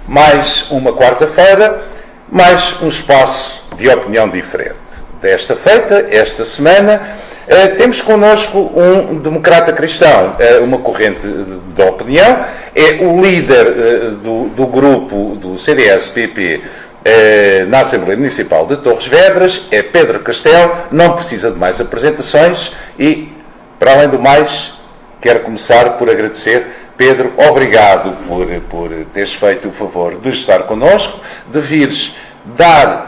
Mais uma quarta-feira, mais um espaço de opinião diferente. Desta feita, esta semana, temos connosco um democrata cristão, uma corrente de opinião, é o líder do grupo do CDS-PP na Assembleia Municipal de Torres Vedras, é Pedro Castelo, não precisa de mais apresentações e, para além do mais, quero começar por agradecer. Pedro, obrigado por teres feito o favor de estar connosco, de vires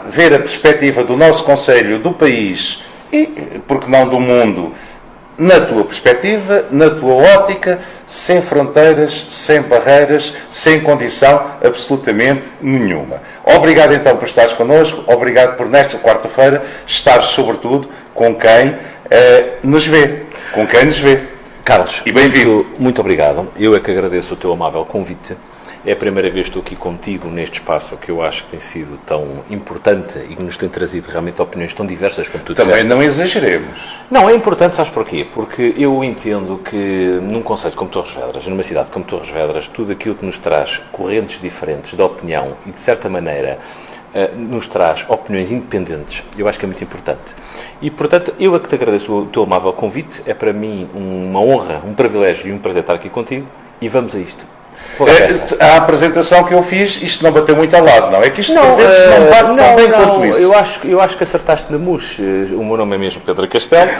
ver a perspectiva do nosso Conselho, do país e, porque não do mundo, na tua perspectiva, na tua ótica, sem fronteiras, sem barreiras, sem condição absolutamente nenhuma. Obrigado então por estares connosco, obrigado por nesta quarta-feira estares sobretudo com quem nos vê, com quem nos vê. Carlos, e bem-vindo. Muito obrigado. Eu é que agradeço o teu amável convite. É a primeira vez que estou aqui contigo neste espaço que eu acho que tem sido tão importante e que nos tem trazido realmente opiniões tão diversas como tu disseste. Também não exageremos. Não, é importante, sabes porquê? Porque eu entendo que num conceito como Torres Vedras, numa cidade como Torres Vedras, tudo aquilo que nos traz correntes diferentes de opinião e, de certa maneira, nos traz opiniões independentes, eu acho que é muito importante. E, portanto, eu é que te agradeço o teu amável convite. É para mim uma honra, um privilégio e um prazer estar aqui contigo. E vamos a isto. A apresentação que eu fiz, isto não bateu muito ao lado, não? É que isto por vezes não bate tão bem quanto isso. Eu acho que acertaste na mousse. O meu nome é mesmo Pedro Castelo.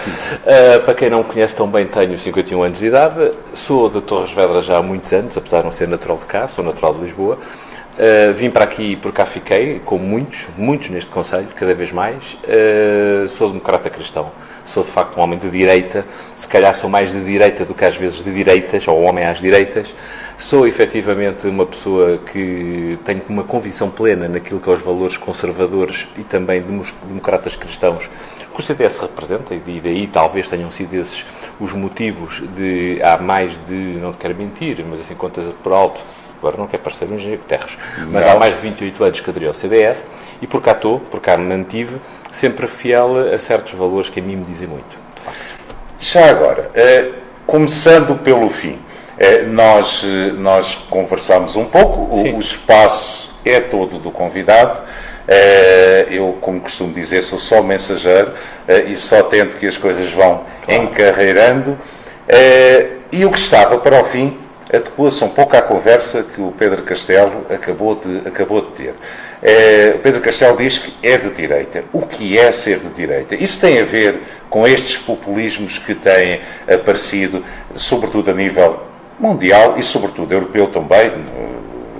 Para quem não me conhece tão bem, tenho 51 anos de idade. Sou de Torres Vedras já há muitos anos, apesar de não ser natural de cá, sou natural de Lisboa. Vim para aqui e por cá fiquei, com muitos neste Conselho, cada vez mais. Sou democrata cristão, sou de facto um homem de direita, se calhar sou mais de direita do que às vezes de direitas, ou homem às direitas. Sou efetivamente uma pessoa que tenho uma convicção plena naquilo que é os valores conservadores e também democratas cristãos que o CDS representa, e daí talvez tenham sido esses os motivos de, há mais de, não te quero mentir, mas assim contas por alto, agora não quero parecer um engenheiro Guterres, mas há mais de 28 anos que aderi ao CDS e por cá estou, por cá me mantive, sempre fiel a certos valores que a mim me dizem muito, de facto. Já agora, começando pelo fim, nós conversamos um pouco, o espaço é todo do convidado. Eu, como costumo dizer, sou só mensageiro e só tento que as coisas vão encarreirando. E o que estava para o fim adequa-se um pouco à conversa que o Pedro Castelo acabou de ter. O Pedro Castelo diz que é de direita. O que é ser de direita? Isso tem a ver com estes populismos que têm aparecido, sobretudo a nível mundial e sobretudo europeu também.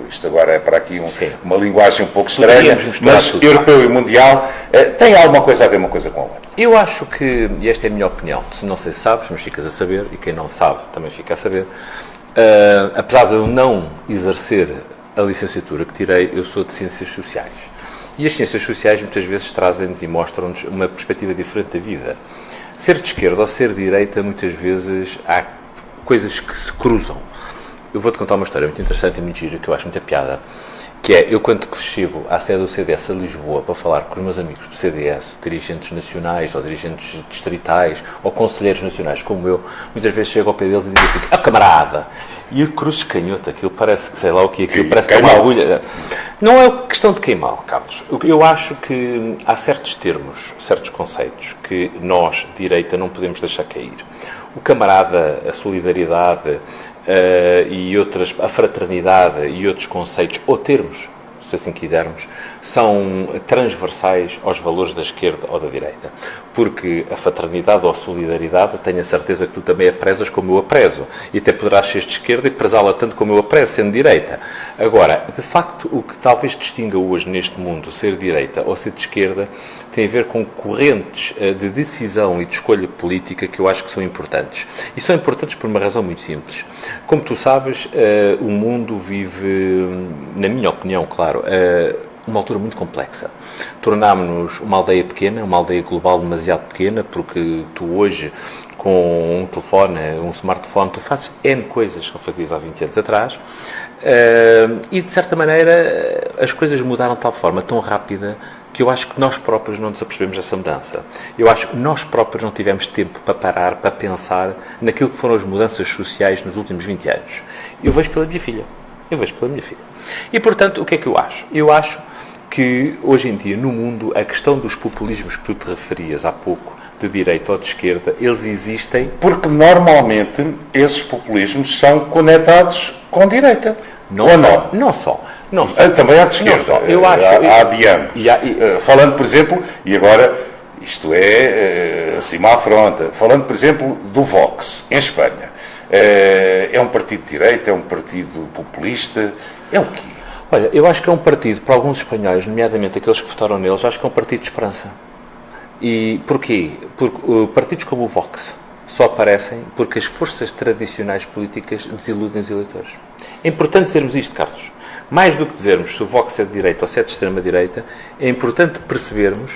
Isto agora é para aqui uma linguagem um pouco estranha, mas europeu e mundial tem alguma coisa a ver uma coisa com a outra. Eu acho que, e esta é a minha opinião, não sei se sabes, mas ficas a saber, e quem não sabe também fica a saber, apesar de eu não exercer a licenciatura que tirei, eu sou de Ciências Sociais. E as Ciências Sociais muitas vezes trazem-nos e mostram-nos uma perspectiva diferente da vida. Ser de esquerda ou ser de direita, muitas vezes há coisas que se cruzam. Eu vou-te contar uma história muito interessante e muito gira, que eu acho muita piada, que é, eu quando chego à sede do CDS a Lisboa para falar com os meus amigos do CDS, dirigentes nacionais, ou dirigentes distritais, ou conselheiros nacionais como eu, muitas vezes chego ao pé deles e digo assim, camarada! E o cruzes canhoto, aquilo parece que sei lá o que é aquilo, parece que é uma agulha. Não é questão de queimar, Carlos. Eu acho que há certos termos, certos conceitos, que nós, direita, não podemos deixar cair. O camarada, a solidariedade, e outras, a fraternidade e outros conceitos ou termos, se assim quisermos, são transversais aos valores da esquerda ou da direita. Porque a fraternidade ou a solidariedade, tenho a certeza que tu também a prezas como eu a prezo. E até poderás ser de esquerda e prezá-la tanto como eu a prezo, sendo de direita. Agora, de facto, o que talvez distinga hoje neste mundo ser de direita ou ser de esquerda tem a ver com correntes de decisão e de escolha política que eu acho que são importantes. E são importantes por uma razão muito simples. Como tu sabes, o mundo vive, na minha opinião, claro, uma altura muito complexa. Tornámos-nos uma aldeia pequena, uma aldeia global demasiado pequena, porque tu hoje, com um telefone, um smartphone, tu fazes N coisas que não fazias há 20 anos atrás, e de certa maneira as coisas mudaram de tal forma tão rápida que eu acho que nós próprios não nos apercebemos dessa mudança. Eu acho que nós próprios não tivemos tempo para parar, para pensar naquilo que foram as mudanças sociais nos últimos 20 anos. Eu vejo pela minha filha. E, portanto, o que é que eu acho? Eu acho que, hoje em dia, no mundo, a questão dos populismos que tu te referias há pouco, de direita ou de esquerda, eles existem. Porque, normalmente, esses populismos são conectados com direita. Não só. Também há de esquerda. Eu acho, há de ambos. Falando, por exemplo, e agora, isto é acima à fronte, falando, por exemplo, do Vox, em Espanha. É um partido de direita, é um partido populista, é o quê? Olha, eu acho que é um partido, para alguns espanhóis, nomeadamente aqueles que votaram neles, acho que é um partido de esperança. E porquê? Porque partidos como o Vox só aparecem porque as forças tradicionais políticas desiludem os eleitores. É importante dizermos isto, Carlos. Mais do que dizermos se o Vox é de direita ou se é de extrema-direita, é importante percebermos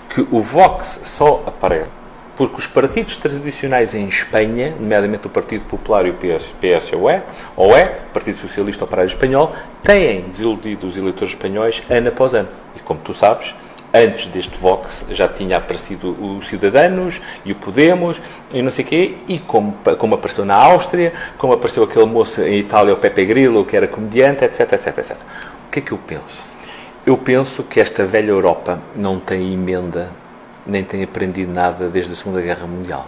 que o Vox só aparece porque os partidos tradicionais em Espanha, nomeadamente o Partido Popular e o PSOE, o Partido Socialista Operário Espanhol, têm desiludido os eleitores espanhóis ano após ano. E como tu sabes, antes deste Vox já tinha aparecido o Ciudadanos e o Podemos e não sei o quê, e como apareceu na Áustria, como apareceu aquele moço em Itália, o Pepe Grillo, que era comediante, etc. O que é que eu penso? Eu penso que esta velha Europa não tem emenda, nem tem aprendido nada desde a Segunda Guerra Mundial.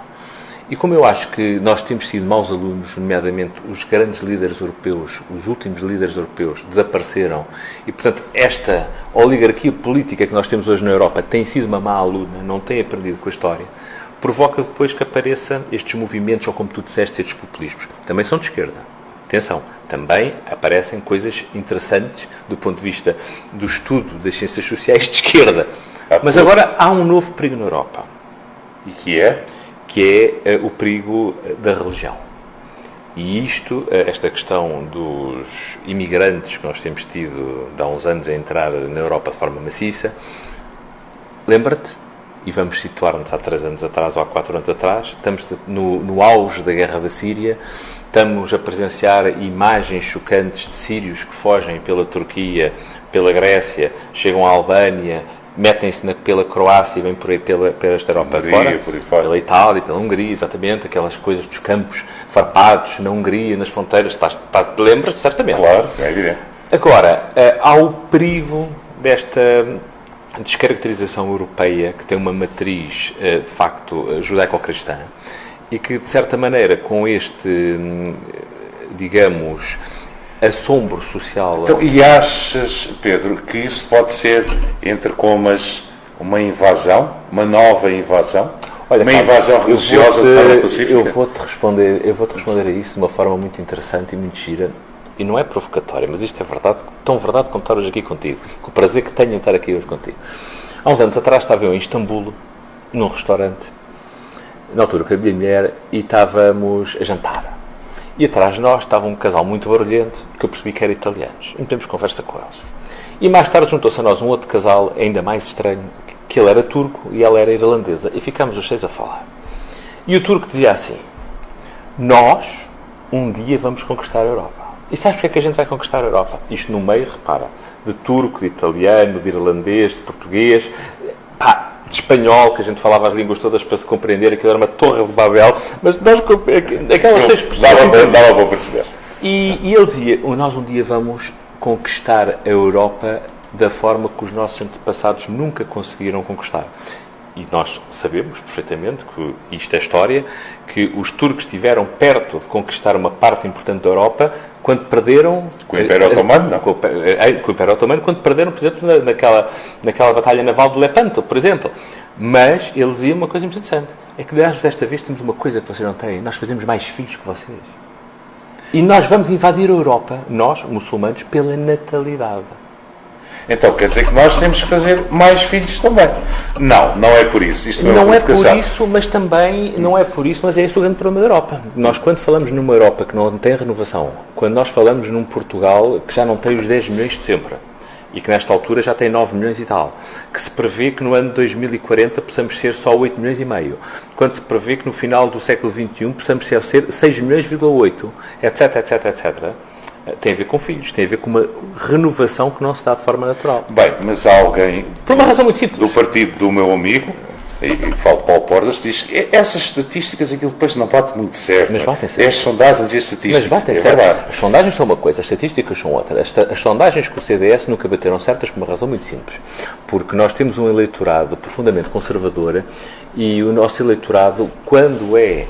E como eu acho que nós temos sido maus alunos, nomeadamente os grandes líderes europeus, os últimos líderes europeus, desapareceram, e, portanto, esta oligarquia política que nós temos hoje na Europa tem sido uma má aluna, não tem aprendido com a história, provoca depois que apareçam estes movimentos, ou como tu disseste, estes populismos. Também são de esquerda. Atenção, também aparecem coisas interessantes do ponto de vista do estudo das ciências sociais de esquerda. Mas agora há um novo perigo na Europa. E que é? Que é o perigo da religião. E isto, esta questão dos imigrantes que nós temos tido há uns anos a entrar na Europa de forma maciça, lembra-te, e vamos situar-nos há 3 anos atrás ou há 4 anos atrás, estamos no auge da guerra da Síria, estamos a presenciar imagens chocantes de sírios que fogem pela Turquia, pela Grécia, chegam à Albânia, metem-se pela Croácia e vêm por aí pela esta Europa Hungria, fora, pela Itália, pela Hungria, exatamente, aquelas coisas dos campos farpados na Hungria, nas fronteiras, lembras-te certamente. Claro, é evidente. Agora, há o perigo desta descaracterização europeia, que tem uma matriz, de facto, judaico-cristã, e que, de certa maneira, com este, digamos, assombro social... Então, e achas, Pedro, que isso pode ser, entre comas, uma invasão, uma nova invasão? Olha, uma invasão religiosa de forma pacífica? Eu vou-te responder a isso de uma forma muito interessante e muito gira. E não é provocatória, mas isto é verdade, tão verdade como estar hoje aqui contigo. Com o prazer que tenho em estar aqui hoje contigo. Há uns anos atrás estava eu em Istambul, num restaurante, na altura com a minha mulher, e estávamos a jantar. E atrás de nós estava um casal muito barulhento, que eu percebi que era italianos. E metemos conversa com eles. E mais tarde juntou-se a nós um outro casal, ainda mais estranho, que ele era turco e ela era irlandesa. E ficámos os 6 a falar. E o turco dizia assim: nós, um dia, vamos conquistar a Europa. E sabes porque é que a gente vai conquistar a Europa? Isto no meio, repara, de turco, de italiano, de irlandês, de português, de espanhol, que a gente falava as línguas todas para se compreender, aquilo era uma torre de Babel, mas nós, aquelas 6 pessoas... Dava para perceber. E ele dizia, nós um dia vamos conquistar a Europa da forma que os nossos antepassados nunca conseguiram conquistar. E nós sabemos perfeitamente que isto é história, que os turcos estiveram perto de conquistar uma parte importante da Europa quando perderam... Com o Império Otomano, não? Com o Império Otomano, quando perderam, por exemplo, naquela batalha naval de Lepanto, por exemplo. Mas ele dizia uma coisa muito interessante. É que desta vez temos uma coisa que vocês não têm. Nós fazemos mais filhos que vocês. E nós vamos invadir a Europa, nós, muçulmanos, pela natalidade. Então quer dizer que nós temos que fazer mais filhos também. Não é por isso. Isto não é por isso, mas também não é por isso, mas é esse o grande problema da Europa. Nós, quando falamos numa Europa que não tem renovação, quando nós falamos num Portugal que já não tem os 10 milhões de sempre, e que nesta altura já tem 9 milhões e tal, que se prevê que no ano de 2040 possamos ser só 8 milhões e meio, quando se prevê que no final do século XXI possamos ser 6 milhões,8, etc. Tem a ver com filhos, tem a ver com uma renovação que não se dá de forma natural. Bem, mas há alguém Por uma razão muito simples. do partido do meu amigo, e falo Paulo Portas, diz que essas estatísticas, aquilo depois não bate muito certo. Mas batem certo. As sondagens e as estatísticas. Mas batem certo. As sondagens são uma coisa, as estatísticas são outra. As sondagens com o CDS nunca bateram certas por uma razão muito simples. Porque nós temos um eleitorado profundamente conservador e o nosso eleitorado, quando é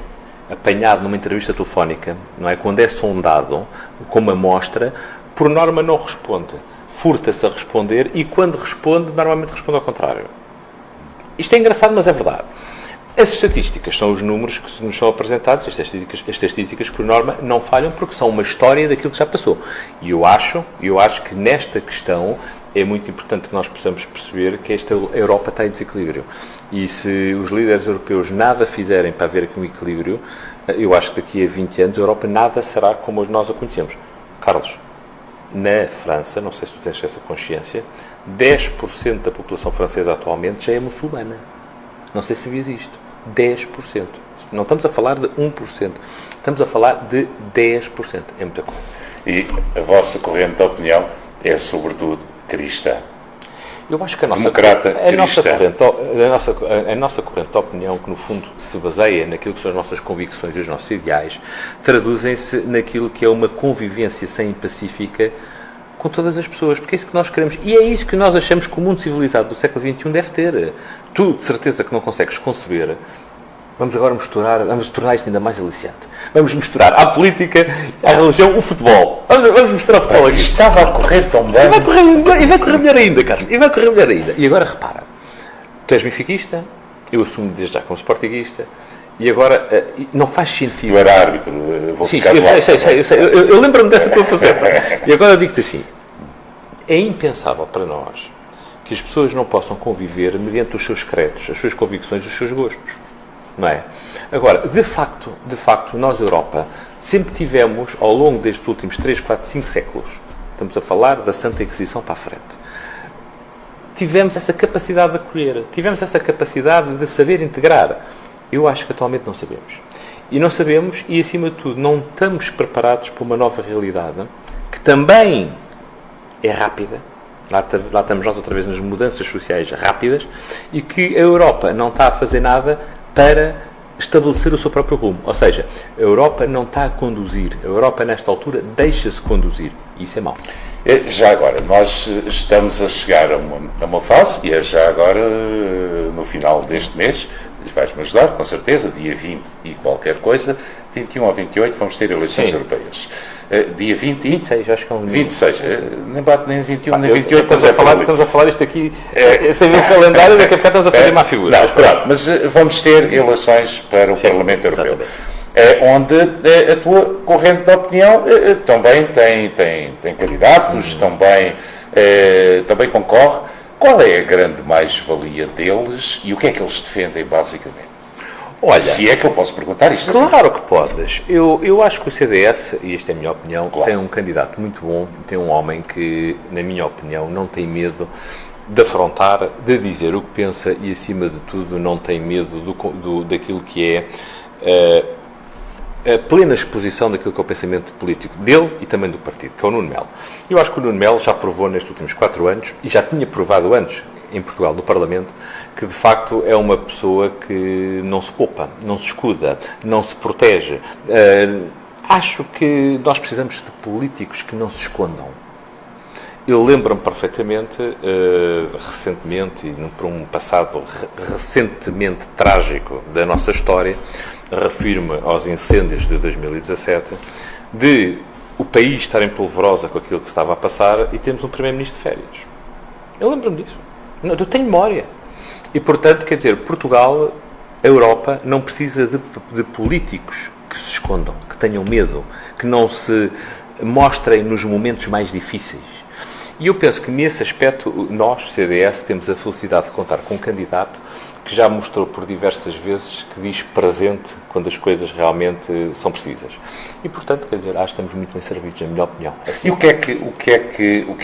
apanhado numa entrevista telefónica, não é? Quando é sondado com uma amostra, por norma não responde. Furta-se a responder e quando responde, normalmente responde ao contrário. Isto é engraçado, mas é verdade. As estatísticas são os números que nos são apresentados, as estatísticas, por norma, não falham porque são uma história daquilo que já passou. E eu acho que nesta questão é muito importante que nós possamos perceber que esta Europa está em desequilíbrio. E se os líderes europeus nada fizerem para haver aqui um equilíbrio, eu acho que daqui a 20 anos a Europa nada será como nós a conhecemos. Carlos, na França, não sei se tu tens essa consciência, 10% da população francesa atualmente já é muçulmana. Não sei se sabias isto. 10%. Não estamos a falar de 1%. Estamos a falar de 10%. É muita coisa. E a vossa corrente de opinião é, sobretudo, cristã. Eu acho que a nossa corrente de opinião, que no fundo se baseia naquilo que são as nossas convicções e os nossos ideais, traduzem-se naquilo que é uma convivência sem pacífica com todas as pessoas, porque é isso que nós queremos. E é isso que nós achamos que o mundo civilizado do século XXI deve ter. Tu, de certeza, que não consegues conceber. Vamos agora vamos tornar isto ainda mais aliciante. Vamos misturar à política, à religião, o futebol. Vamos misturar o futebol aqui. Estava a correr tão bem. E vai correr melhor ainda, Carlos. E vai correr melhor ainda. E agora, repara. Tu és benfiquista, eu assumo desde já como sportinguista, e agora não faz sentido... Eu era árbitro, vou Sim, ficar do lado. Eu sei. Eu lembro-me dessa tua faceta. E agora eu digo-te assim. É impensável para nós que as pessoas não possam conviver mediante os seus credos, as suas convicções, os seus gostos. Não é? Agora, de facto, nós, Europa, sempre tivemos, ao longo destes últimos 3, 4, 5 séculos, estamos a falar da Santa Inquisição para a frente, tivemos essa capacidade de acolher, tivemos essa capacidade de saber integrar. Eu acho que atualmente não sabemos. E não sabemos, e acima de tudo, não estamos preparados para uma nova realidade, que também é rápida. Lá estamos nós outra vez nas mudanças sociais rápidas, e que a Europa não está a fazer nada para estabelecer o seu próprio rumo. Ou seja, a Europa não está a conduzir. A Europa, nesta altura, deixa-se conduzir. E isso é mau. Já agora, nós estamos a chegar a uma fase, e é já agora, no final deste mês, vais-me ajudar, com certeza, dia 20 e qualquer coisa, 21 ou 28, vamos ter eleições europeias. Dia 20 e... 26, acho que é um... 26, nem bate nem 21, nem 28. Estamos a falar isto aqui, sem ver o calendário, daqui a bocado estamos a fazer má figura. Não, pronto, mas vamos ter eleições para o Parlamento Europeu. Onde a tua corrente de opinião também tem candidatos, também concorre. Qual é a grande mais-valia deles e o que é que eles defendem, basicamente? Olha, se é que eu posso perguntar isto. Claro que podes. Eu acho que o CDS, e esta é a minha opinião, claro, tem um candidato muito bom, tem um homem que, na minha opinião, não tem medo de afrontar, de dizer o que pensa e, acima de tudo, não tem medo daquilo que é a plena exposição daquilo que é o pensamento político dele e também do partido, que é o Nuno Melo. Eu acho que o Nuno Melo já provou nestes últimos 4 anos, e já tinha provado antes, em Portugal, no Parlamento, que de facto é uma pessoa que não se poupa, não se escuda, não se protege. Acho que nós precisamos de políticos que não se escondam. Eu lembro-me perfeitamente, recentemente, e por um passado recentemente trágico da nossa história, refiro-me aos incêndios de 2017, de o país estar em polvorosa com aquilo que estava a passar e temos um Primeiro-Ministro de férias. Eu lembro-me disso. Eu tenho memória. E, portanto, quer dizer, Portugal, a Europa, não precisa de políticos que se escondam, que tenham medo, que não se mostrem nos momentos mais difíceis. E eu penso que, nesse aspecto, nós, CDS, temos a felicidade de contar com um candidato que já mostrou por diversas vezes que diz presente quando as coisas realmente são precisas. E, portanto, quer dizer, acho que estamos muito bem servidos, na minha opinião. Assim, e o que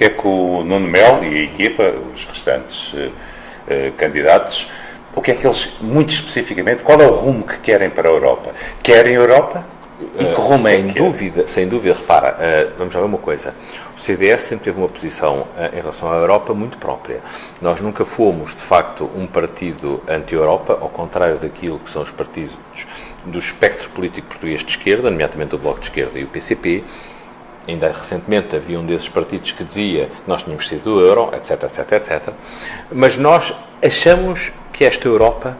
é que o Nuno Melo e a equipa, os restantes candidatos, o que é que eles, muito especificamente, qual é o rumo que querem para a Europa? Querem Europa E que rumo é que sem dúvida, repara, vamos lá ver uma coisa. O CDS sempre teve uma posição em relação à Europa muito própria. Nós nunca fomos, de facto, um partido anti-Europa, ao contrário daquilo que são os partidos do espectro político português de esquerda, nomeadamente o Bloco de Esquerda e o PCP. Ainda recentemente havia um desses partidos que dizia que nós tínhamos sido do euro, etc, etc, etc. Mas nós achamos que esta Europa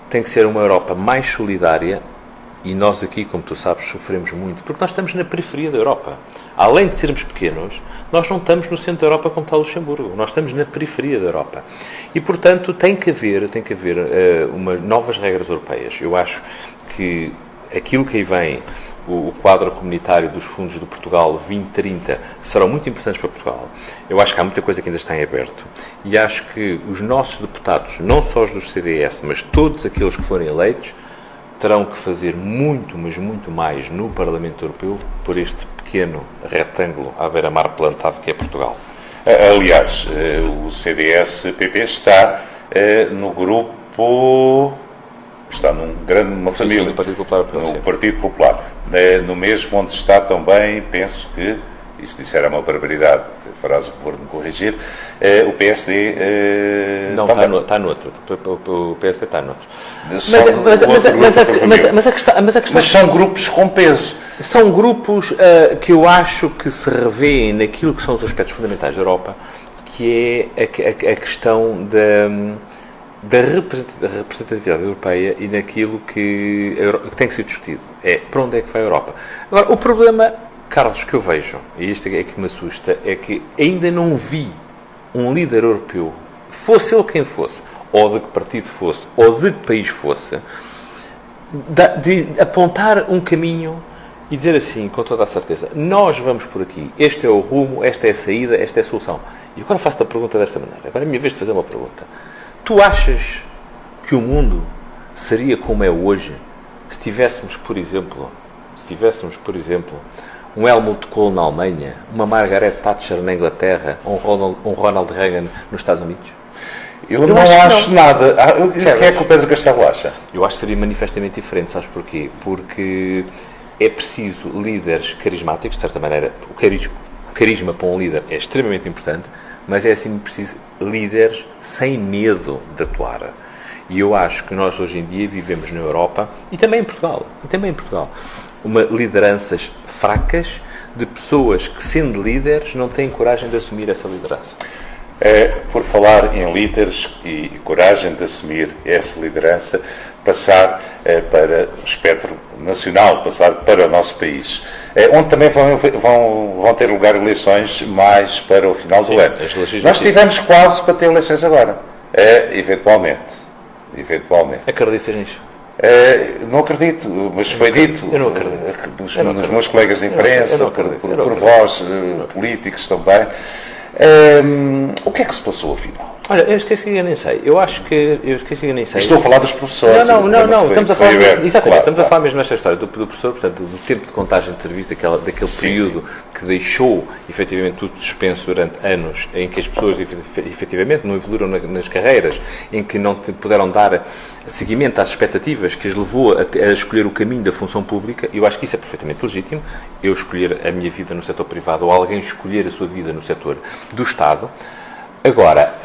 tem que ser uma Europa mais solidária. E nós aqui, como tu sabes, sofremos muito, porque nós estamos na periferia da Europa. Além de sermos pequenos, nós não estamos no centro da Europa como está Luxemburgo. Nós estamos na periferia da Europa. E, portanto, tem que haver novas regras europeias. Eu acho que aquilo que aí vem, o quadro comunitário dos fundos do Portugal 2030, serão muito importantes para Portugal. Eu acho que há muita coisa que ainda está em aberto. E acho que os nossos deputados, não só os dos CDS, mas todos aqueles que forem eleitos, terão que fazer muito, mas muito mais no Parlamento Europeu por este pequeno retângulo à beira-mar plantado que é Portugal. Aliás, o CDS-PP está no grupo, está numa família, do Partido Popular, no Partido Popular, no mesmo onde está também, penso que, e se disser uma barbaridade, farás o favor de me corrigir, o PSD... Não, está no outro. O PSD está no outro. Mas são grupos com peso. São grupos que eu acho que se revêem naquilo que são os aspectos fundamentais da Europa, que é a questão da representatividade europeia e naquilo que tem que ser discutido. É para onde é que vai a Europa. Agora, o problema, Carlos, que eu vejo, e isto é que me assusta, é que ainda não vi um líder europeu, fosse ele quem fosse, ou de que partido fosse, ou de que país fosse, de apontar um caminho e dizer assim, com toda a certeza, nós vamos por aqui, este é o rumo, esta é a saída, esta é a solução. E agora faço-te a pergunta desta maneira. Agora é a minha vez de fazer uma pergunta. Tu achas que o mundo seria como é hoje se tivéssemos, por exemplo, um Helmut Kohl na Alemanha, uma Margaret Thatcher na Inglaterra, um Ronald Reagan nos Estados Unidos? Eu não acho nada. O que é que o Pedro Castelo acha? Eu acho que seria manifestamente diferente, sabes porquê? Porque é preciso líderes carismáticos, de certa maneira, o carisma para um líder é extremamente importante, mas é assim preciso líderes sem medo de atuar. E eu acho que nós hoje em dia vivemos na Europa, e também em Portugal, lideranças fracas de pessoas que, sendo líderes, não têm coragem de assumir essa liderança. Por falar em líderes e coragem de assumir essa liderança, passar para o espectro nacional, passar para o nosso país, onde também vão ter lugar eleições mais para o final do ano. Nós estivemos quase para ter eleições agora, eventualmente. Acreditas nisso? Não acredito, mas foi dito. Eu não acredito. Nos meus colegas de imprensa, por vós, políticos também. O que é que se passou afinal? Olha, eu esqueci que eu nem sei. Eu esqueci que eu nem sei. Estou a falar dos professores. Não. Estamos a falar, exatamente, estamos a falar mesmo nesta história do professor, portanto, do tempo de contagem de serviço, daquele período que deixou, efetivamente, tudo suspenso durante anos, em que as pessoas, efetivamente, não evoluíram nas carreiras, em que não puderam dar seguimento às expectativas que as levou a escolher o caminho da função pública. Eu acho que isso é perfeitamente legítimo. Eu escolher a minha vida no setor privado ou alguém escolher a sua vida no setor do Estado. Agora,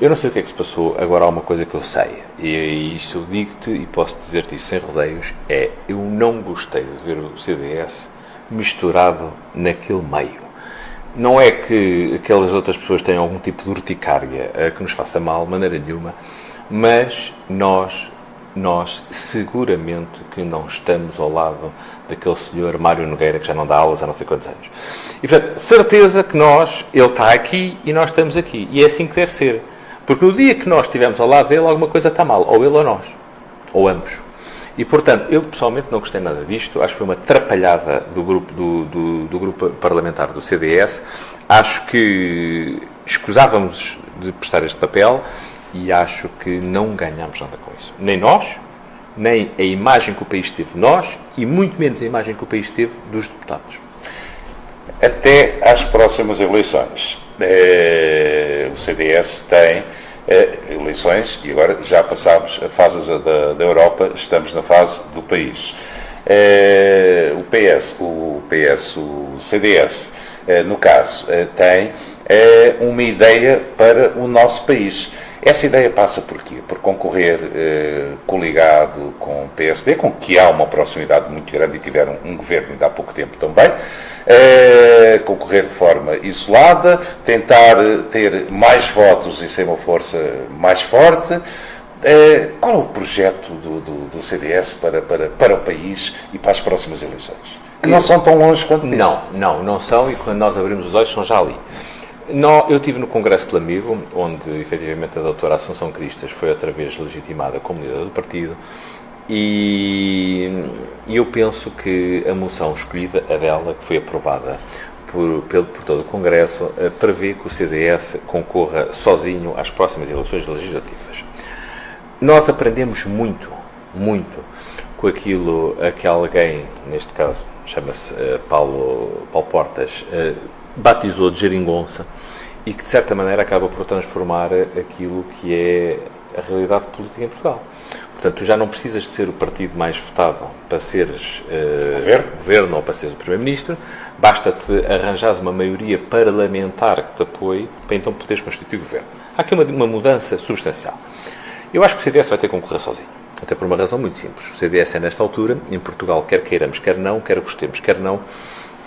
eu não sei o que é que se passou, agora há uma coisa que eu sei, e isso eu digo-te e posso dizer-te isso sem rodeios, eu não gostei de ver o CDS misturado naquele meio. Não é que aquelas outras pessoas tenham algum tipo de urticária que nos faça mal, de maneira nenhuma, mas nós seguramente que não estamos ao lado daquele senhor Mário Nogueira que já não dá aulas há não sei quantos anos. E, portanto, certeza que ele está aqui e nós estamos aqui. E é assim que deve ser. Porque no dia que nós estivermos ao lado dele, alguma coisa está mal. Ou ele ou nós. Ou ambos. E, portanto, eu pessoalmente não gostei nada disto. Acho que foi uma atrapalhada do grupo parlamentar do CDS. Acho que escusávamos de prestar este papel. E acho que não ganhamos nada com isso. Nem nós, nem a imagem que o país teve de nós, e muito menos a imagem que o país teve dos deputados. Até às próximas eleições. O CDS tem eleições, e agora já passámos a fase da Europa, estamos na fase do país. o CDS, no caso, tem uma ideia para o nosso país. Essa ideia passa por quê? Por concorrer coligado com o PSD, com que há uma proximidade muito grande e tiveram um governo ainda há pouco tempo também, concorrer de forma isolada, tentar ter mais votos e ser uma força mais forte. Qual é o projeto do CDS para o país e para as próximas eleições? Que não são tão longe quanto isso. Não são, e quando nós abrimos os olhos são já ali. Eu estive no Congresso de Lamego, onde efetivamente a doutora Assunção Cristas foi outra vez legitimada como líder do partido, e eu penso que a moção escolhida, a dela, que foi aprovada por todo o Congresso, prevê que o CDS concorra sozinho às próximas eleições legislativas. Nós aprendemos muito com aquilo que alguém, neste caso chama-se Paulo Portas, batizou de geringonça, e que de certa maneira acaba por transformar aquilo que é a realidade política em Portugal. Portanto, tu já não precisas de ser o partido mais votado para seres governo ou para seres o primeiro-ministro, basta-te arranjares uma maioria parlamentar que te apoie para então poderes constituir governo. Há aqui uma mudança substancial. Eu acho que o CDS vai ter que concorrer sozinho, até por uma razão muito simples. O CDS é, nesta altura, em Portugal, quer queiramos, quer não, quer gostemos, quer não,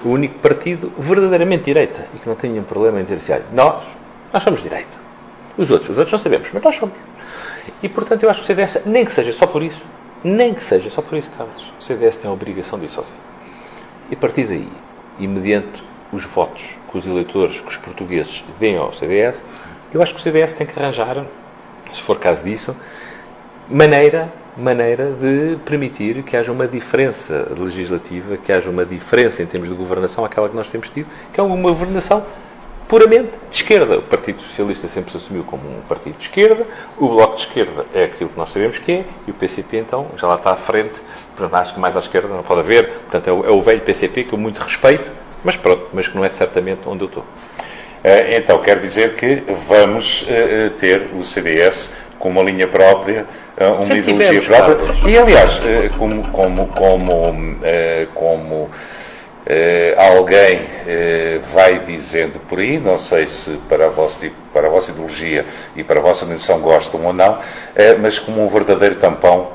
o único partido verdadeiramente direita e que não tem nenhum problema em dizer assim, nós somos direita. Os outros não sabemos, mas nós somos. E, portanto, eu acho que o CDS, nem que seja só por isso, Carlos, o CDS tem a obrigação de ir sozinho. E a partir daí, e mediante os votos que os eleitores, que os portugueses deem ao CDS, eu acho que o CDS tem que arranjar, se for caso disso, maneira de permitir que haja uma diferença legislativa, que haja uma diferença em termos de governação àquela que nós temos tido, que é uma governação puramente de esquerda. O Partido Socialista sempre se assumiu como um partido de esquerda, o Bloco de Esquerda é aquilo que nós sabemos que é, e o PCP, então, já lá está à frente, acho que mais à esquerda não pode haver, portanto, é o velho PCP que eu muito respeito, mas pronto, mas que não é certamente onde eu estou. Então, quer dizer que vamos ter o CDS com uma linha própria, uma ideologia própria. E, aliás, como alguém vai dizendo por aí, não sei se para a vossa ideologia e para a vossa organização gostam ou não, mas como um verdadeiro tampão,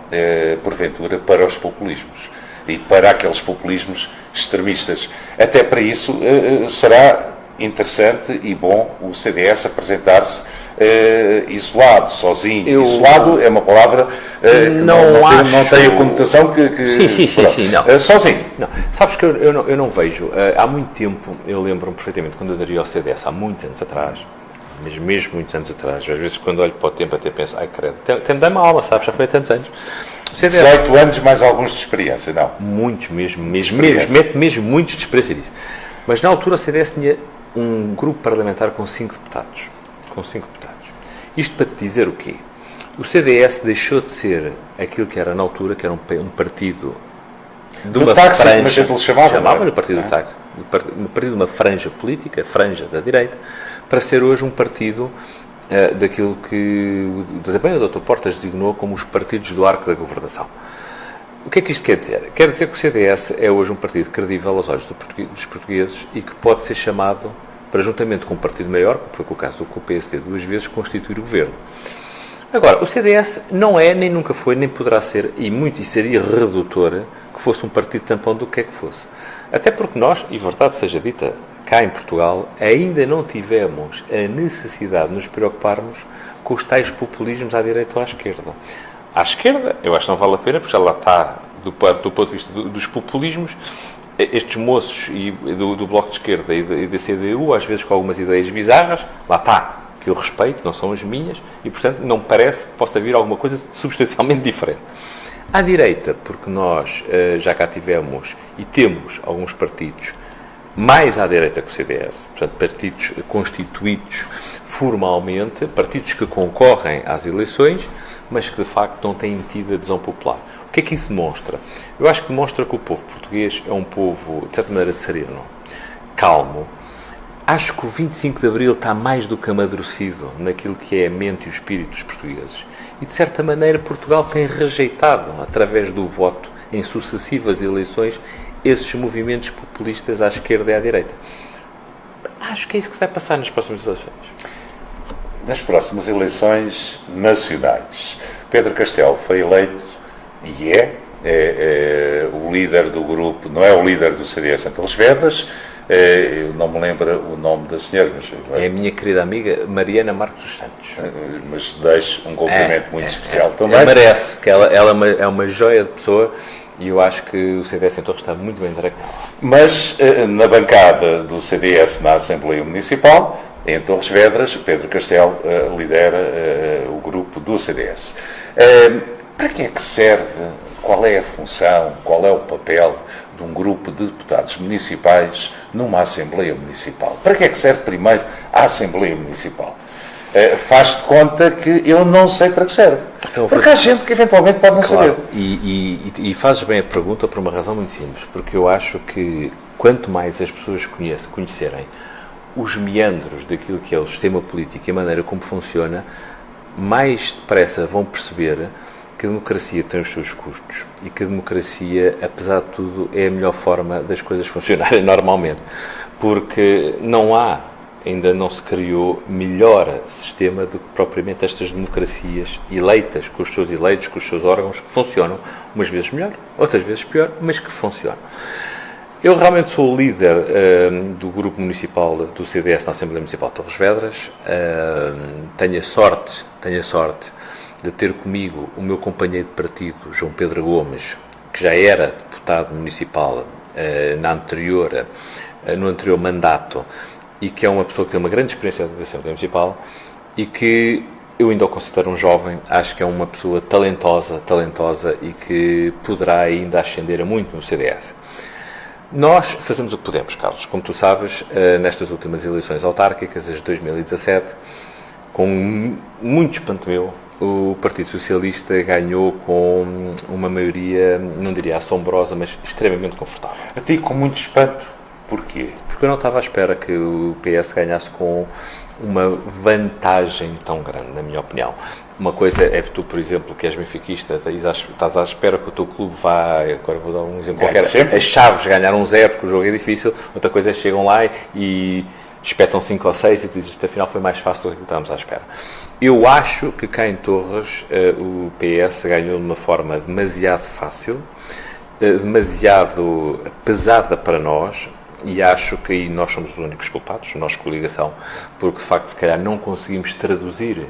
porventura, para os populismos e para aqueles populismos extremistas. Até para isso será interessante e bom o CDS apresentar-se isolado, sozinho. Isolado é uma palavra que não tem a conotação que sim, não. Sozinho. Não. Sabes que eu não vejo. Há muito tempo, eu lembro-me perfeitamente, quando aderi ao CDS, há muitos anos atrás, mas mesmo muitos anos atrás, às vezes quando olho para o tempo até penso, ai credo, tem-me dar uma alma, sabes, já foi há tantos anos. CDS, 18 anos mais alguns de experiência, não? Muitos mesmo muitos de experiência disso. Mas na altura o CDS tinha um grupo parlamentar com 5 deputados. Isto para te dizer o quê? O CDS deixou de ser aquilo que era na altura, que era um partido de uma táxi, franja. mas ele chamava-lhe o partido do táxi. Um partido de uma franja política, franja da direita, para ser hoje um partido daquilo que também o Dr. Portas designou como os partidos do arco da governação. O que é que isto quer dizer? Quer dizer que o CDS é hoje um partido credível aos olhos dos portugueses e que pode ser chamado para, juntamente com um partido maior, como foi o caso do PSD 2 vezes, constituir o governo. Agora, o CDS não é, nem nunca foi, nem poderá ser, e seria redutora, que fosse um partido tampão do que é que fosse. Até porque nós, e verdade seja dita, cá em Portugal, ainda não tivemos a necessidade de nos preocuparmos com os tais populismos à direita ou à esquerda. À esquerda, eu acho que não vale a pena, porque já lá está, do ponto de vista dos populismos, estes moços do Bloco de Esquerda e da CDU, às vezes com algumas ideias bizarras, lá está, que eu respeito, não são as minhas, e portanto não me parece que possa vir alguma coisa substancialmente diferente. À direita, porque nós já cá tivemos e temos alguns partidos mais à direita que o CDS, portanto partidos constituídos formalmente, partidos que concorrem às eleições, mas que de facto não têm tido adesão popular. O que é que isso demonstra? Eu acho que demonstra que o povo português é um povo, de certa maneira, sereno, calmo. Acho que o 25 de Abril está mais do que amadurecido naquilo que é a mente e o espírito dos portugueses. E, de certa maneira, Portugal tem rejeitado, através do voto, em sucessivas eleições esses movimentos populistas à esquerda e à direita. Acho que é isso que se vai passar nas próximas eleições. Nas próximas eleições nacionais, Pedro Castelo foi eleito e é o líder do grupo, não é o líder do CDS em Torres Vedras, eu não me lembro o nome da senhora, mas é a minha querida amiga Mariana Marques dos Santos. Mas deixo um cumprimento muito especial também. Ela merece, que ela é uma joia de pessoa e eu acho que o CDS em Torres está muito bem direcionado. Mas na bancada do CDS na Assembleia Municipal, em Torres Vedras, Pedro Castelo lidera o grupo do CDS. Para que é que serve? Qual é a função? Qual é o papel de um grupo de deputados municipais numa Assembleia Municipal? Para que é que serve primeiro a Assembleia Municipal? Faz de conta que eu não sei para que serve. Então, porque há gente que eventualmente pode não saber. E fazes bem a pergunta por uma razão muito simples, porque eu acho que quanto mais as pessoas conhecerem os meandros daquilo que é o sistema político e a maneira como funciona, mais depressa vão perceber que a democracia tem os seus custos e que a democracia, apesar de tudo, é a melhor forma das coisas funcionarem normalmente. Porque ainda não se criou melhor sistema do que propriamente estas democracias eleitas, com os seus eleitos, com os seus órgãos, que funcionam umas vezes melhor, outras vezes pior, mas que funcionam. Eu realmente sou o líder do grupo municipal do CDS na Assembleia Municipal de Torres Vedras. Tenho a sorte de ter comigo o meu companheiro de partido, João Pedro Gomes, que já era deputado municipal no anterior mandato e que é uma pessoa que tem uma grande experiência da Assembleia Municipal e que eu ainda o considero um jovem. Acho que é uma pessoa talentosa e que poderá ainda ascender a muito no CDS. Nós fazemos o que podemos, Carlos. Como tu sabes, nestas últimas eleições autárquicas, as de 2017, com muito espanto meu, o Partido Socialista ganhou com uma maioria, não diria assombrosa, mas extremamente confortável. A ti com muito espanto. Porquê? Porque eu não estava à espera que o PS ganhasse com uma vantagem tão grande, na minha opinião. Uma coisa é tu, por exemplo, que és benfiquista, estás à espera que o teu clube vá, agora vou dar um exemplo qualquer, as Chaves ganharam 1-0 porque o jogo é difícil, outra coisa é que chegam lá e espetam 5 ou 6 e tu dizes que afinal foi mais fácil do que estávamos à espera. Eu acho que cá em Torres o PS ganhou de uma forma demasiado fácil, demasiado pesada para nós, e acho que aí nós somos os únicos culpados, nós coligação, porque de facto se calhar não conseguimos traduzir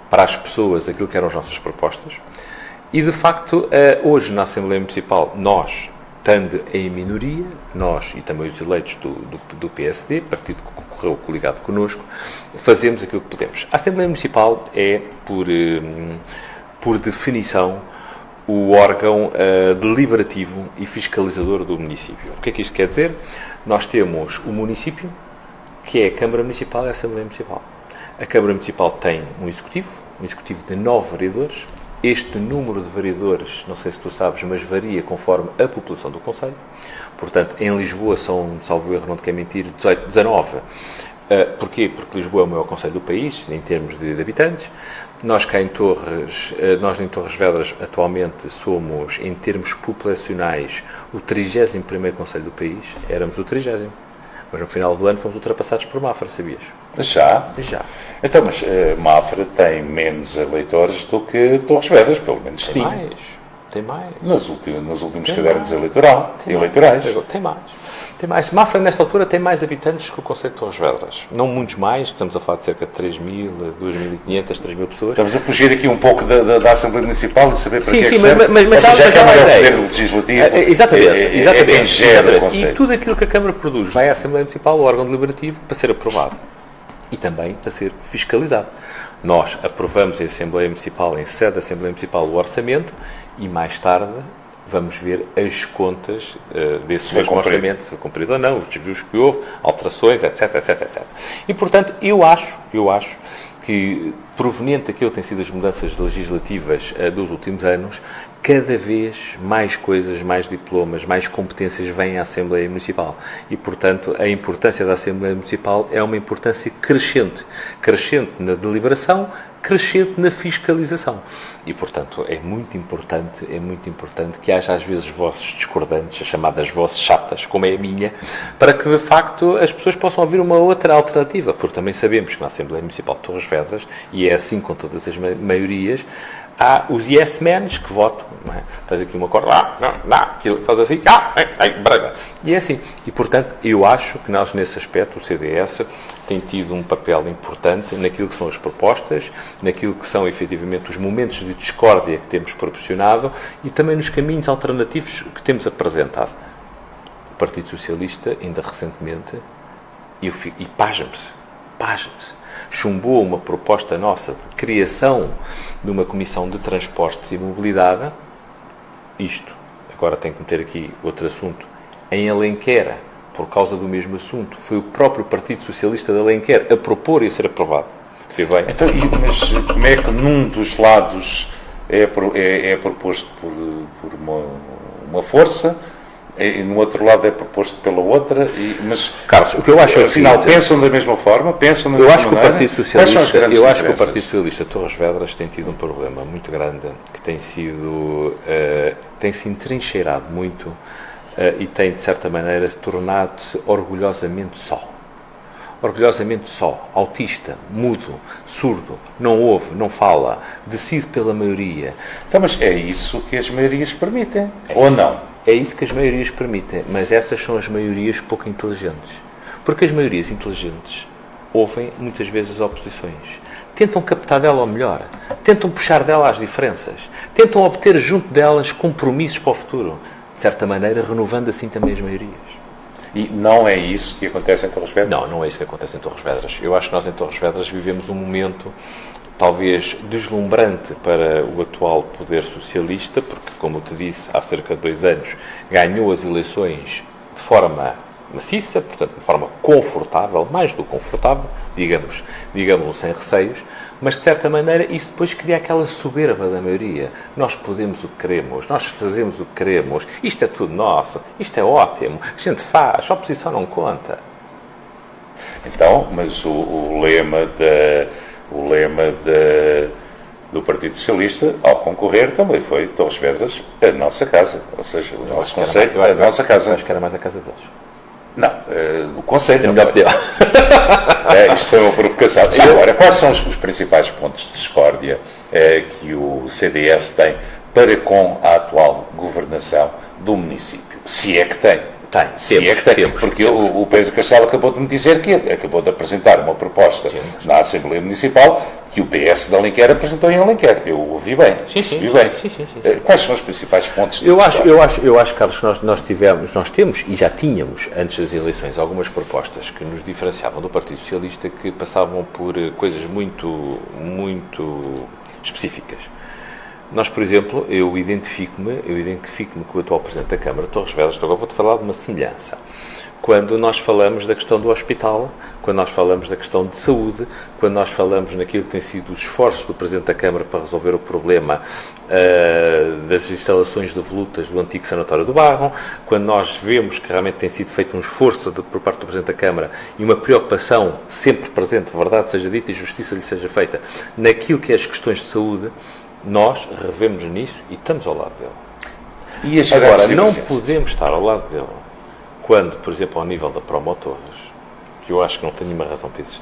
para as pessoas aquilo que eram as nossas propostas. E de facto hoje na Assembleia Municipal nós, estando em minoria, nós e também os eleitos do PSD, partido que concorreu coligado connosco, fazemos aquilo que podemos. A Assembleia Municipal é, por definição, o órgão deliberativo e fiscalizador do município. O que é que isto quer dizer? Nós temos o município, que é a Câmara Municipal e a Assembleia Municipal. A Câmara Municipal tem um executivo de 9 vereadores. Este número de vereadores, não sei se tu sabes, mas varia conforme a população do concelho. Portanto, em Lisboa são, salvo erro, não te quero mentir, 19. Porquê? Porque Lisboa é o maior concelho do país, em termos de habitantes. Nós cá em Torres Vedras, atualmente somos, em termos populacionais, o 31º concelho do país. Éramos o 30º. Mas no final do ano fomos ultrapassados por Mafra, sabias? Já? Já. Então, mas Mafra tem menos eleitores do que Torres Vedras, pelo menos tinha. Tem mais. Nos últimos cadernos eleitorais. Tem mais. Mafra, nesta altura, tem mais habitantes que o concelho de Torres Vedras. Não muitos mais, estamos a falar de cerca de 3.000, 2.500, 3.000 pessoas. Estamos a fugir aqui um pouco da Assembleia Municipal e saber para que é que serve. Mas já a Câmara é o poder legislativo. Exatamente. Quem gera o concelho. E tudo aquilo que a Câmara produz vai à Assembleia Municipal, o órgão deliberativo, para ser aprovado. E também para ser fiscalizado. Nós aprovamos em Assembleia Municipal, em sede da Assembleia Municipal, o orçamento e mais tarde vamos ver as contas desse mesmo orçamento, se foi cumprido ou não, os desvios que houve, alterações, etc. E, portanto, eu acho que, proveniente daquilo que têm sido as mudanças legislativas dos últimos anos, cada vez mais coisas, mais diplomas, mais competências vêm à Assembleia Municipal. E, portanto, a importância da Assembleia Municipal é uma importância crescente na deliberação, crescente na fiscalização. E, portanto, é muito importante que haja, às vezes, vozes discordantes, as chamadas vozes chatas, como é a minha, para que, de facto, as pessoas possam ouvir uma outra alternativa, porque também sabemos que na Assembleia Municipal de Torres Vedras, e é assim com todas as maiorias, há os yes men que votam, não é? Faz aqui uma corda, não, aquilo faz assim, braga. E é assim. E, portanto, eu acho que nós, nesse aspecto, o CDS tem tido um papel importante naquilo que são as propostas, naquilo que são, efetivamente, os momentos de discórdia que temos proporcionado e também nos caminhos alternativos que temos apresentado. O Partido Socialista, ainda recentemente, e pasme-se, chumbou uma proposta nossa de criação de uma Comissão de Transportes e Mobilidade, agora tenho que meter aqui outro assunto, em Alenquer, por causa do mesmo assunto, foi o próprio Partido Socialista de Alenquer a propor e a ser aprovado. Então, mas como é que num dos lados é proposto por uma força, e no outro lado é proposto pela outra, mas, Carlos, o que eu acho afinal, pensam da mesma forma? Pensam da eu mesma acho que maneira? eu acho que o Partido Socialista de Torres Vedras tem tido um problema muito grande, que tem se entrincheirado muito e tem, de certa maneira, tornado-se orgulhosamente só, autista, mudo, surdo, não ouve, não fala, decide pela maioria. Então, mas é isso que as maiorias permitem, ou não? É isso que as maiorias permitem, mas essas são as maiorias pouco inteligentes. Porque as maiorias inteligentes ouvem muitas vezes as oposições, tentam captar dela o melhor, tentam puxar dela as diferenças, tentam obter junto delas compromissos para o futuro, de certa maneira renovando assim também as maiorias. E não é isso que acontece em Torres Vedras? Não é isso que acontece em Torres Vedras. Eu acho que nós em Torres Vedras vivemos um momento talvez deslumbrante para o atual poder socialista, porque, como eu te disse, há cerca de 2 anos ganhou as eleições de forma maciça, portanto, de forma confortável, mais do que confortável, digamos sem receios, mas, de certa maneira, isso depois cria aquela soberba da maioria. Nós podemos o que queremos, nós fazemos o que queremos, isto é tudo nosso, isto é ótimo, a gente faz, a oposição não conta. Então, mas o lema do Partido Socialista, ao concorrer, também foi Torres Vedras, a nossa casa. Ou seja, o nosso conceito, a nossa casa. Acho que era mais a casa deles. Não, do conceito. É melhor pedir. Isto foi uma provocação. Agora, quais são os principais pontos de discórdia que o CDS tem para com a atual governação do município? Se é que tem. Porque o Pedro Castelo acabou de me dizer que acabou de apresentar uma proposta na Assembleia Municipal que o PS de Alenquer apresentou em Alenquer. Eu ouvi bem, percebi bem. Quais são os principais pontos de discórdia? Eu acho, Carlos, que nós temos, e já tínhamos, antes das eleições, algumas propostas que nos diferenciavam do Partido Socialista que passavam por coisas muito específicas. Nós, por exemplo, eu identifico-me com o atual Presidente da Câmara, Torres Vedras, agora vou-te falar de uma semelhança. Quando nós falamos da questão do hospital, quando nós falamos da questão de saúde, quando nós falamos naquilo que tem sido os esforços do Presidente da Câmara para resolver o problema das instalações de volutas do antigo Sanatório do Barro, quando nós vemos que realmente tem sido feito um esforço por parte do Presidente da Câmara e uma preocupação sempre presente, verdade seja dita e justiça lhe seja feita, naquilo que é as questões de saúde, nós revemos nisso e estamos ao lado dele. Agora, não podemos estar ao lado dele quando, por exemplo, ao nível da Promotorres, que eu acho que não tem nenhuma razão para existir.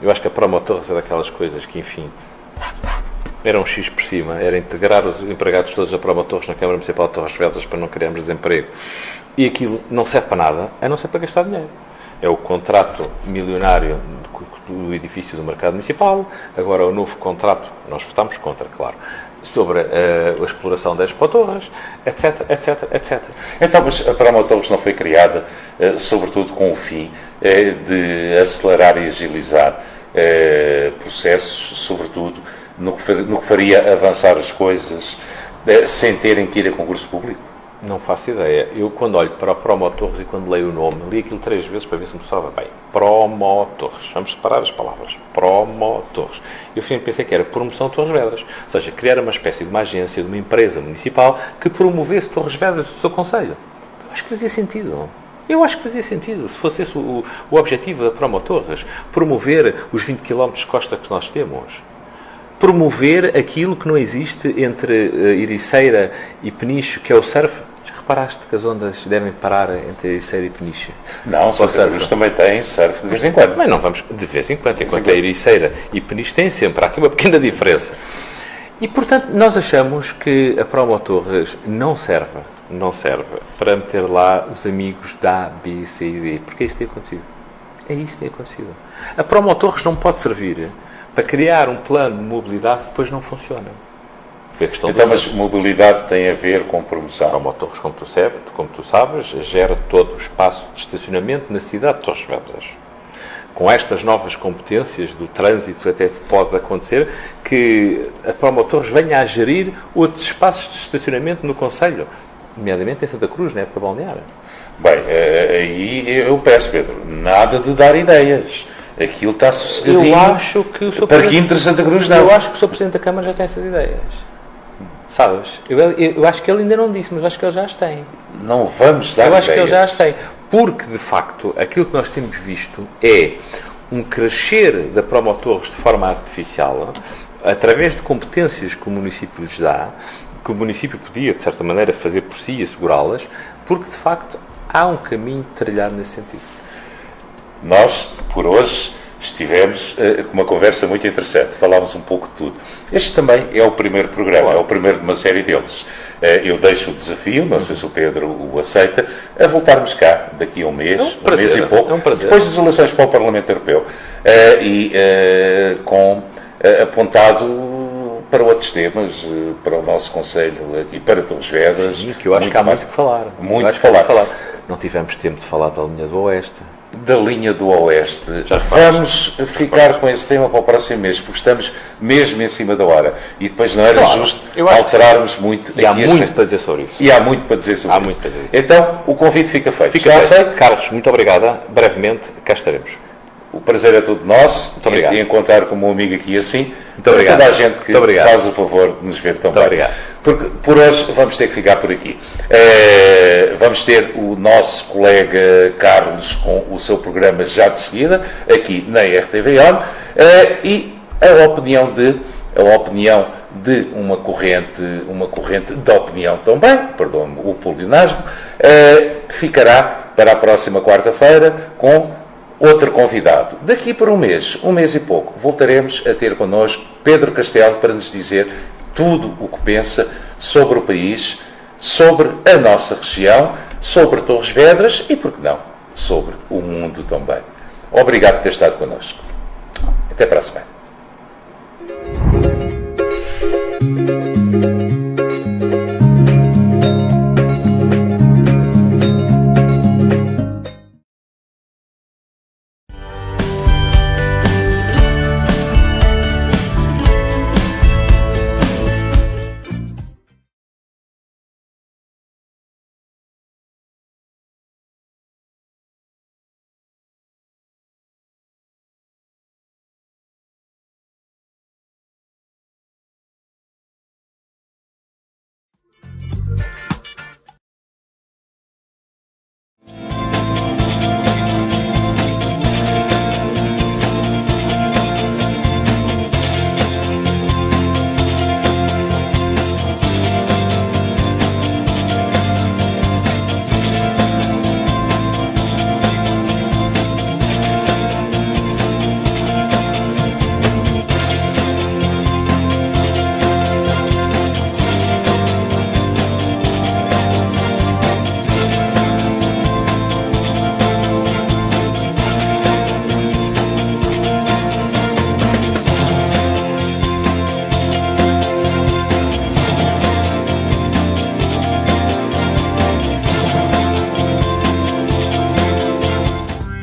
Eu acho que a Promotorres é daquelas coisas que, enfim, era um X por cima, era integrar os empregados todos da Promotorres na Câmara Municipal de Torres Vedras para não criarmos desemprego. E aquilo não serve para nada, a não ser para gastar dinheiro. É o contrato milionário do edifício do Mercado Municipal, agora o novo contrato, nós votámos contra, claro, sobre a exploração das Expotorres, etc. Então, mas a Promotorres não foi criada, sobretudo com o fim de acelerar e agilizar processos, sobretudo no que faria avançar as coisas, sem terem que ir a concurso público? Não faço ideia. Eu, quando olho para a Promotorres e quando leio o nome, li aquilo 3 vezes para ver se me soava bem. Promotorres. Vamos separar as palavras. Promotorres. Eu pensei que era Promoção Torres Vedras. Ou seja, criar uma espécie de uma agência, de uma empresa municipal que promovesse Torres Vedras do seu concelho. Eu acho que fazia sentido. Se fosse esse o objetivo da Promotorres, promover os 20 km de costa que nós temos. promover aquilo que não existe entre Ericeira e Peniche, que é o surf. Já reparaste que as ondas devem parar entre Ericeira e Peniche? Não, Santa Cruz também tem surf de vez em quando. Mas não vamos de vez em quando, enquanto a Ericeira e Peniche têm sempre. Há aqui uma pequena diferença. E, portanto, nós achamos que a Promo Torres não serve para meter lá os amigos da A, B, C e D, porque é isso que tem acontecido. É isso que tem acontecido. A Promo Torres não pode servir para criar um plano de mobilidade que depois não funciona. Então, mas mobilidade tem a ver com promoção? A Promo Torres, como tu sabes, gera todo o espaço de estacionamento na cidade de Torres Vedras. Com estas novas competências do trânsito, até pode acontecer que a Promo Torres venha a gerir outros espaços de estacionamento no concelho, nomeadamente em Santa Cruz, na época balnear. Bem, aí eu peço, Pedro, nada de dar ideias. Aquilo está sossegadinho. Eu acho que o Sr. Parquímetro de Santa Cruz não. Eu acho que o Sr. Presidente da Câmara já tem essas ideias. Sabes? Eu acho que ele ainda não disse, mas acho que ele já as tem. Não vamos dar ideias. Eu acho que ele já as tem. Porque, de facto, aquilo que nós temos visto é um crescer da Promo Torres de forma artificial, através de competências que o município lhes dá, que o município podia, de certa maneira, fazer por si e assegurá-las, porque, de facto, há um caminho trilhado nesse sentido. Nós, por hoje, estivemos com uma conversa muito interessante. Falámos um pouco de tudo. Este também é o primeiro programa, é o primeiro de uma série deles. Eu deixo o desafio, não sei se o Pedro o aceita, a voltarmos cá daqui a um mês e pouco, depois das eleições para o Parlamento Europeu, com apontado para outros temas, para o nosso Conselho aqui, para Torres Vedras. Sim, que eu acho que há muito que falar. Muito que falar. Não tivemos tempo de falar da linha do Oeste. Da linha do Oeste. Vamos ficar com esse tema para o próximo mês, porque estamos mesmo em cima da hora. E depois não era justo alterarmos muito. E há muito para dizer sobre isso. E há muito para dizer sobre isso. Então, o convite fica feito. Fica feito. Carlos, muito obrigado. Brevemente, cá estaremos. O prazer é todo nosso. Muito obrigado. E encontrar como um amigo aqui assim. Muito obrigado. Toda a gente que faz o favor de nos ver também. Muito obrigado. Porque por hoje vamos ter que ficar por aqui. Vamos ter o nosso colega Carlos com o seu programa já de seguida, aqui na RTV ON, e a opinião de uma corrente de opinião também, perdoe-me o polionasmo, ficará para a próxima quarta-feira com outro convidado. Daqui por um mês e pouco, voltaremos a ter connosco Pedro Castelo para nos dizer tudo o que pensa sobre o país, sobre a nossa região, sobre Torres Vedras e, por que não, sobre o mundo também. Obrigado por ter estado connosco. Até para a semana.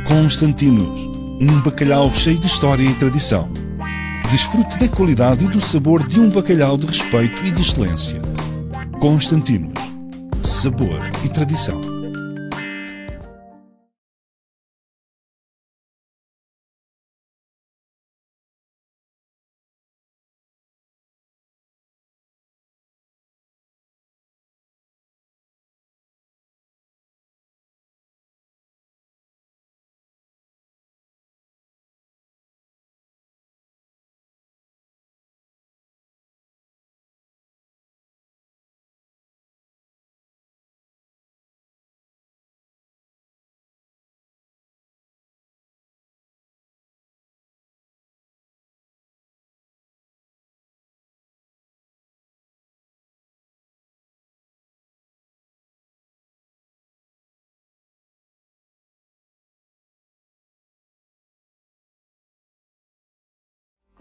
Constantinos, um bacalhau cheio de história e tradição. Desfrute da qualidade e do sabor de um bacalhau de respeito e de excelência. Constantinos, sabor e tradição.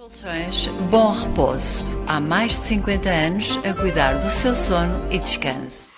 Colchões Bom Repouso. Há mais de 50 anos a cuidar do seu sono e descanso.